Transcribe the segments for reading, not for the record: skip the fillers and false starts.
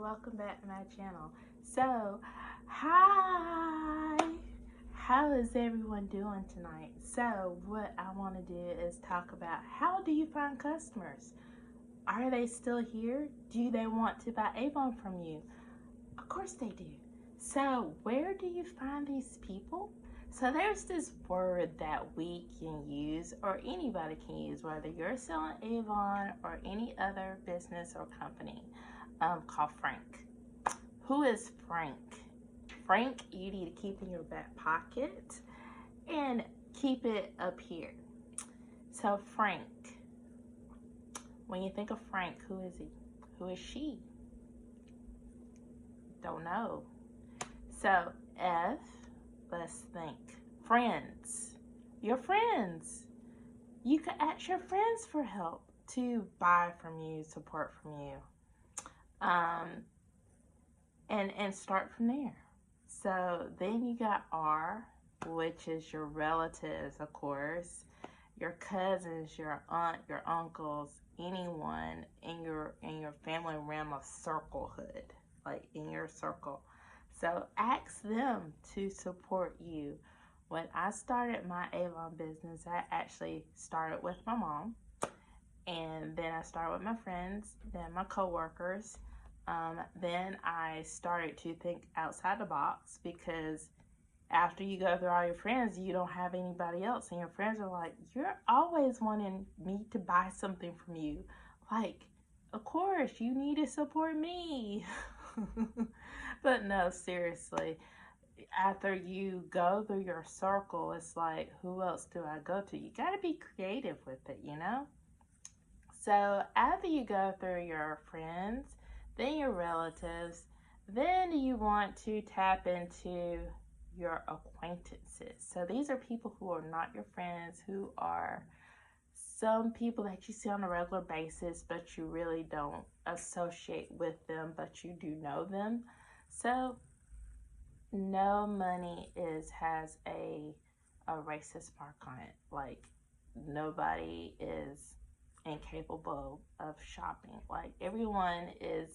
welcome back to my channel. So, hi! How is everyone doing tonight? So, what I want to do is talk about how do you find customers? Are they still here? Do they want to buy Avon from you? Of course they do. So, where do you find these people? So, there's this word that we can use, or anybody can use, whether you're selling Avon or any other business or company, called Frank. Who is Frank? Frank, you need to keep in your back pocket and keep it up here. So, Frank, when you think of Frank, who is he? Who is she? Don't know. So, F, let's think. Friends. Your friends. You can ask your friends for help to buy from you, support from you. And start from there. So then you got R, which is your relatives, of course, your cousins, your aunt, your uncles, anyone in your family realm of circlehood, like in your circle. So ask them to support you. When I started my Avon business, I actually started with my mom, and then I started with my friends, then my coworkers. Then I started to think outside the box, because after you go through all your friends, you don't have anybody else, and your friends are like, you're always wanting me to buy something from you. Like, of course, you need to support me. But no, seriously, after you go through your circle, it's like, who else do I go to? You got to be creative with it, you know? So after you go through your friends, then your relatives, then you want to tap into your acquaintances. So these are people who are not your friends, who are some people that you see on a regular basis, but you really don't associate with them, but you do know them. So no money has a racist mark on it. Like, nobody is incapable of shopping. Like, everyone is,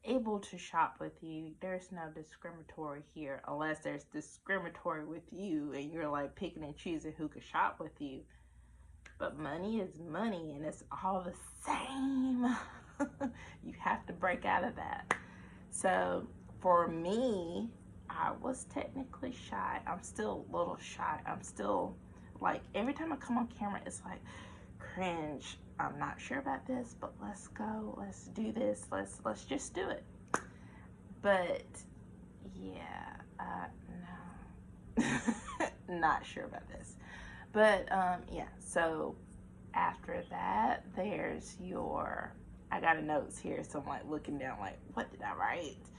able to shop with you. There's no discriminatory here, unless there's discriminatory with you and you're like picking and choosing who could shop with you. But money is money, and it's all the same. You have to break out of that. So for me, I was technically shy. I'm still a little shy. I'm still like, every time I come on camera, it's like, cringe. I'm not sure about this, but let's go. Let's do this. Let's just do it. But yeah, no, not sure about this. But yeah. So after that, there's your. I got a notes here, so I'm like looking down, like, what did I write?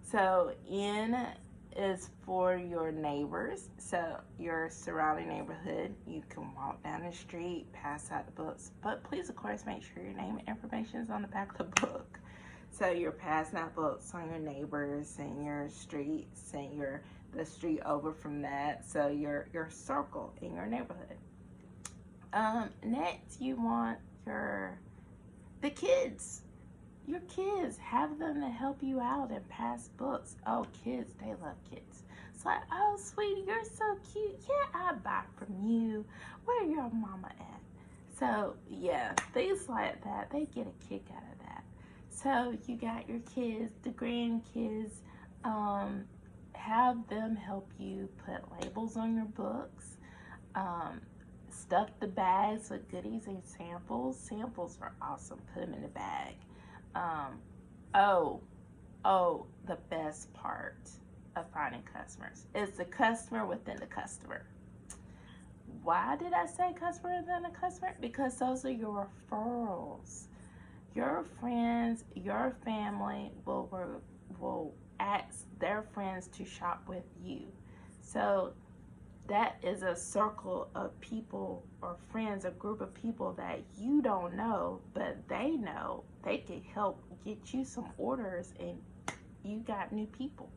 So N is for your neighbors, so your surrounding neighborhood. You can walk down the street, pass out the books, but please, of course, make sure your name and information is on the back of the book. So you're passing out books on your neighbors and your streets and the street over from that. So your circle in your neighborhood. Next, you want the kids. Your kids, have them to help you out and pass books. Oh, kids, they love kids. It's like, oh, sweetie, you're so cute. Yeah, I buy from you. Where your mama at? So, yeah, things like that, they get a kick out of that. So, you got your kids, the grandkids, have them help you put labels on your books, stuff the bags with goodies and samples. Samples are awesome. Put them in the bag. The best part of finding customers is the customer within the customer. Why did I say customer within a customer? Because those are your referrals. Your friends, your family will ask their friends to shop with you. So that is a circle of people or friends, a group of people that you don't know, but they know. They can help get you some orders, and you got new people.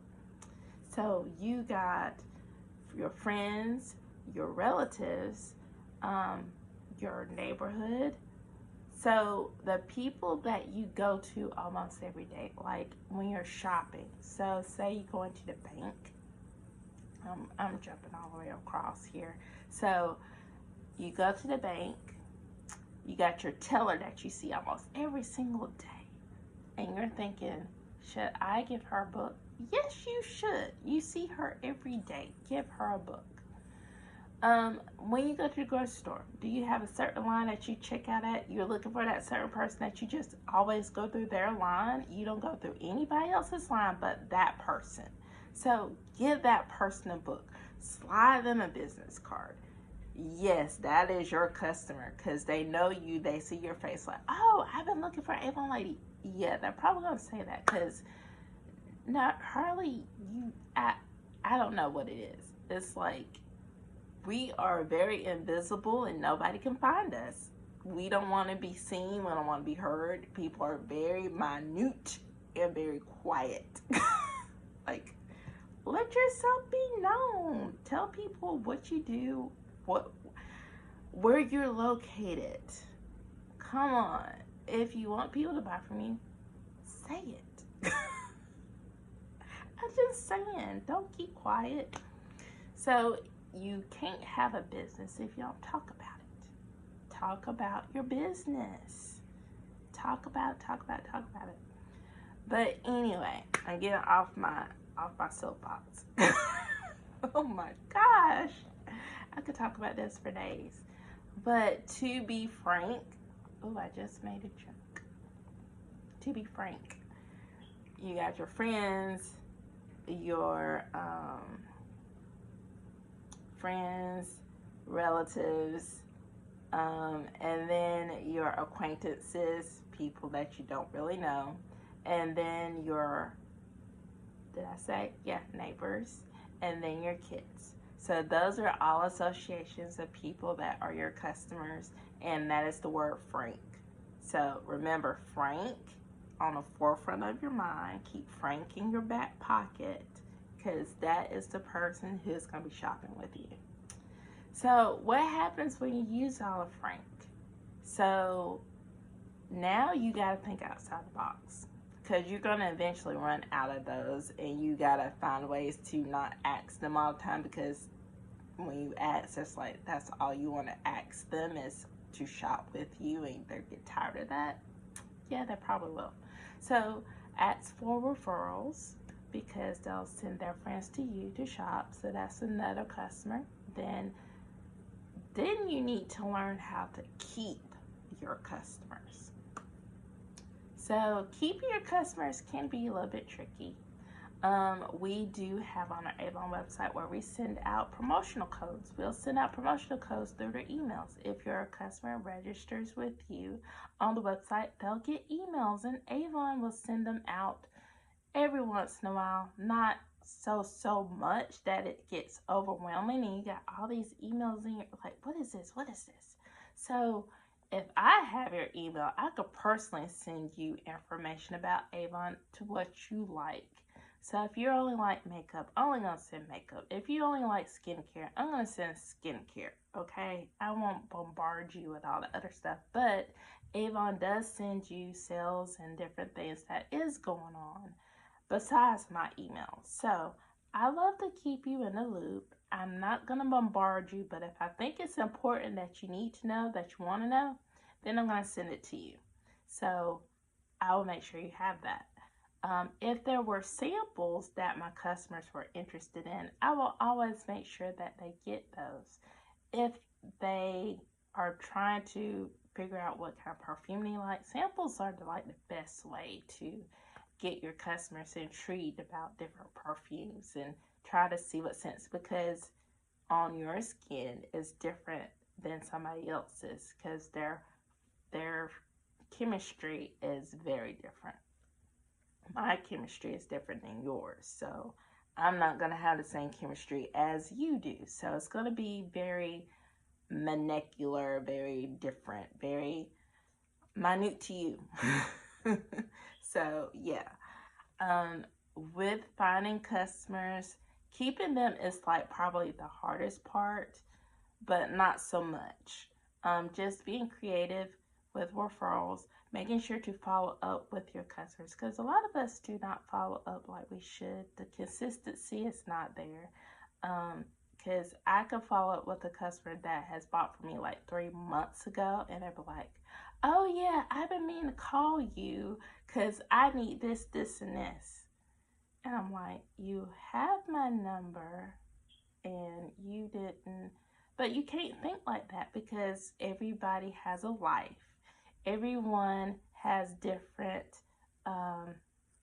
So you got your friends, your relatives, your neighborhood, So the people that you go to almost every day, like when you're shopping. So say you go into the bank. I'm jumping all the way across here. So you go to the bank. You got your teller that you see almost every single day, and you're thinking, should I give her a book? Yes, you should. You see her every day. Give her a book. When you go to the grocery store, do you have a certain line that you check out at? You're looking for that certain person that you just always go through their line. You don't go through anybody else's line but that person. So give that person a book. Slide them a business card. Yes, that is your customer because they know you. They see your face like, oh, I've been looking for Avon Lady. Yeah, they're probably going to say that because not hardly you. I don't know what it is. It's like we are very invisible and nobody can find us. We don't want to be seen. We don't want to be heard. People are very minute and very quiet. Like, let yourself be known. Tell people what you do, where you're located. Come on. If you want people to buy from you, say it. I'm just saying, don't keep quiet. So you can't have a business if you don't talk about it. Talk about your business. Talk about it. But anyway, I'm getting off my soapbox. Oh my gosh. I could talk about this for days. But to be frank, oh, I just made a joke. To be frank, you got your friends, your relatives, and then your acquaintances, people that you don't really know, and then your, did I say? Yeah, neighbors, and then your kids. So those are all associations of people that are your customers, and that is the word frank. So remember Frank on the forefront of your mind. Keep Frank in your back pocket because that is the person who's going to be shopping with you. So what happens when you use all of Frank? So now you got to think outside the box because you're going to eventually run out of those, and you got to find ways to not ask them all the time because when you ask, it's like that's all you want to ask them is to shop with you, and they get tired of that. Yeah, they probably will. So ask for referrals because they'll send their friends to you to shop. So that's another customer. Then you need to learn how to keep your customers. So keeping your customers can be a little bit tricky. We do have on our Avon website where we send out promotional codes. We'll send out promotional codes through their emails. If your customer registers with you on the website, they'll get emails, and Avon will send them out every once in a while. Not so much that it gets overwhelming and you got all these emails in your, like, what is this? So if I have your email, I could personally send you information about Avon to what you like. So if you only like makeup, I'm only going to send makeup. If you only like skincare, I'm going to send skincare, okay? I won't bombard you with all the other stuff, but Avon does send you sales and different things that is going on besides my email. So I love to keep you in the loop. I'm not going to bombard you, but if I think it's important that you need to know, that you want to know, then I'm going to send it to you. So I will make sure you have that. If there were samples that my customers were interested in, I will always make sure that they get those. If they are trying to figure out what kind of perfume they like, samples are the best way to get your customers intrigued about different perfumes and try to see what scents, because on your skin is different than somebody else's because their chemistry is very different. My chemistry is different than yours, so I'm not going to have the same chemistry as you do. So it's going to be very molecular, very different, very minute to you. So yeah, with finding customers, keeping them is like probably the hardest part, but not so much. Just being creative with referrals, making sure to follow up with your customers, because a lot of us do not follow up like we should. The consistency is not there. Because I could follow up with a customer that has bought from me like 3 months ago, and they'll be like, oh yeah, I've been meaning to call you because I need this, this, and this. And I'm like, you have my number and you didn't. But you can't think like that because everybody has a life. Everyone has different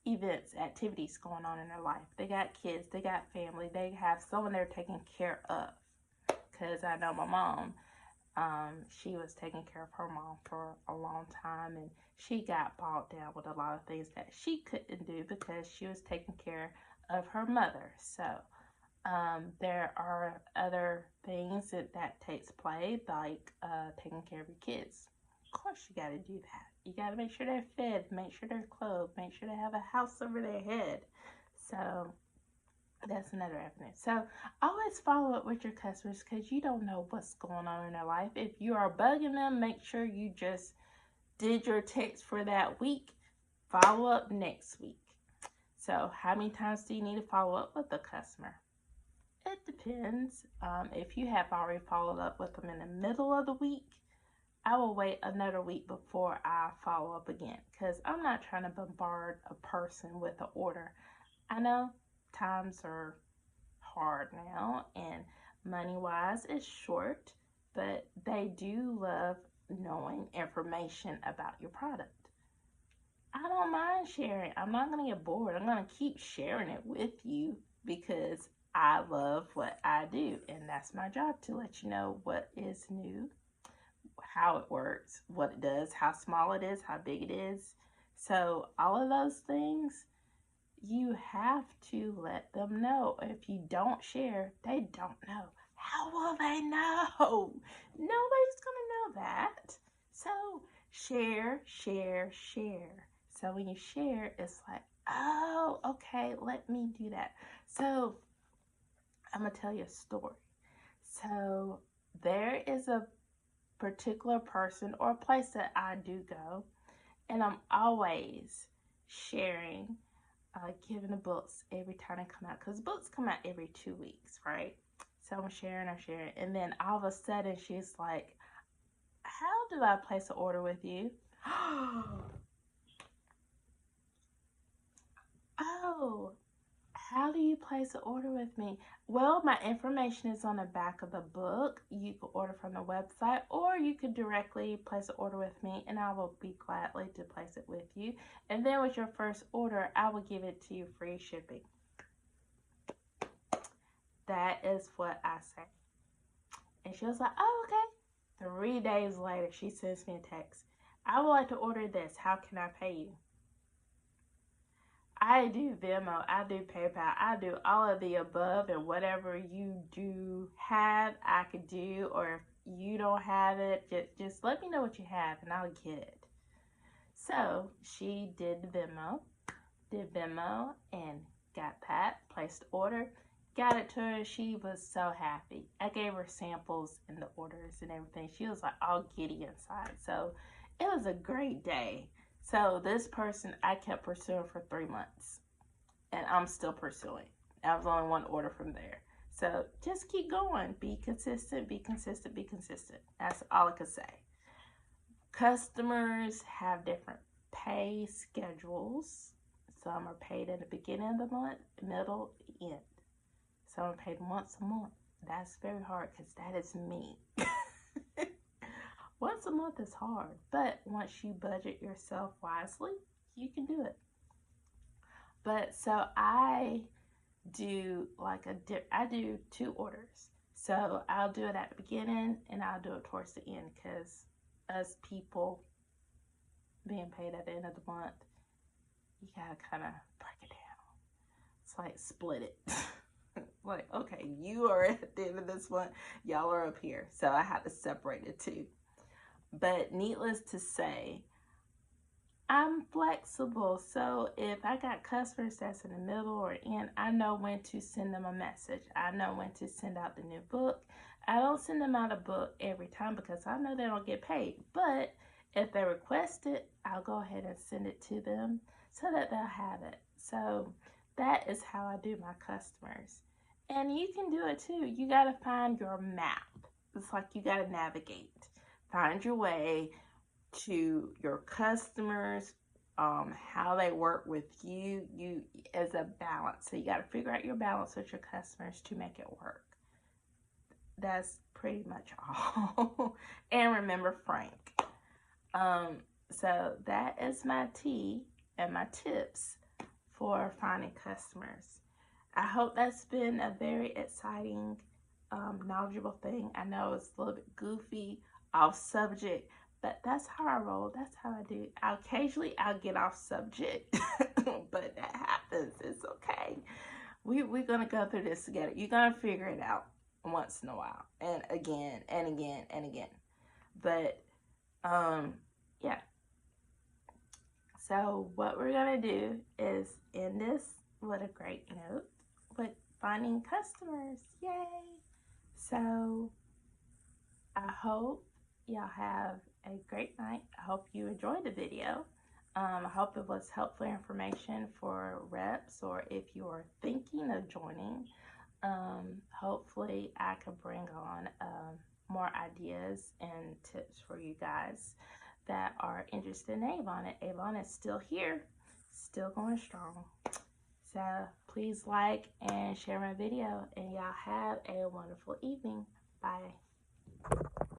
events, activities going on in their life. They got kids, they got family, they have someone they're taking care of. Because I know my mom, she was taking care of her mom for a long time, and she got bogged down with a lot of things that she couldn't do because she was taking care of her mother. So there are other things that takes place, like taking care of your kids. Of course you got to do that. You got to make sure they're fed, make sure they're clothed, make sure they have a house over their head. So that's another avenue. So always follow up with your customers because you don't know what's going on in their life. If you are bugging them, make sure you just did your text for that week. Follow up next week. So how many times do you need to follow up with a customer? It depends. If you have already followed up with them in the middle of the week, I will wait another week before I follow up again because I'm not trying to bombard a person with an order. I know times are hard now and money-wise it's short, but they do love knowing information about your product. I don't mind sharing. I'm not going to get bored. I'm going to keep sharing it with you because I love what I do, and that's my job, to let you know what is new, how it works, what it does, how small it is, how big it is. So all of those things, you have to let them know. If you don't share, they don't know. How will they know? Nobody's going to know that. So share, share, share. So when you share, it's like, oh, okay, let me do that. So I'm going to tell you a story. So there is a particular person or a place that I do go, and I'm always sharing, giving the books every time they come out, because books come out every 2 weeks, right? So I'm sharing, and then all of a sudden she's like, how do I place an order with you? Oh, how do you place an order with me? Well, my information is on the back of the book. You can order from the website, or you could directly place an order with me, and I will be gladly to place it with you. And then with your first order, I will give it to you free shipping. That is what I say. And she was like, oh, okay. 3 days later, she sends me a text. I would like to order this. How can I pay you? I do Venmo, I do PayPal, I do all of the above, and whatever you do have, I could do, or if you don't have it, just let me know what you have and I'll get it. So she did Venmo, and got that, placed the order, got it to her. She was so happy. I gave her samples and the orders and everything. She was like all giddy inside. So it was a great day. So this person I kept pursuing for 3 months, and I'm still pursuing. That was only one order from there. So just keep going. Be consistent, be consistent, be consistent. That's all I could say. Customers have different pay schedules. Some are paid at the beginning of the month, middle, end. Some are paid once a month. That's very hard because that is me. Once a month is hard, but once you budget yourself wisely, you can do it. But so I do I do 2 orders. So I'll do it at the beginning and I'll do it towards the end, because us people being paid at the end of the month, you gotta kind of break it down. It's like split it. Like, okay, you are at the end of this month, y'all are up here. So I had to separate the two. But needless to say, I'm flexible. So if I got customers that's in the middle or end, I know when to send them a message. I know when to send out the new book. I don't send them out a book every time because I know they don't get paid. But If they request it, I'll go ahead and send it to them so that they'll have it. So that is how I do my customers. And you can do it too. You got to find your map. It's like you got to navigate, find your way to your customers, how they work with you. You as a balance. So you got to figure out your balance with your customers to make it work. That's pretty much all. And remember Frank. So that is my tea and my tips for finding customers. I hope that's been a very exciting, knowledgeable thing. I know it's a little bit goofy, off subject, but that's how I roll. That's how I do. Occasionally I'll get off subject, but that happens. It's okay. We're gonna go through this together. You're gonna figure it out once in a while, and again and again and again. But yeah. So what we're gonna do is end this with a great note with finding customers. Yay! So I hope y'all have a great night. I hope you enjoyed the video. I hope it was helpful information for reps, or if you're thinking of joining. Hopefully I can bring on more ideas and tips for you guys that are interested in Avon. And Avon is still here, still going strong. So please like and share my video, and y'all have a wonderful evening. Bye.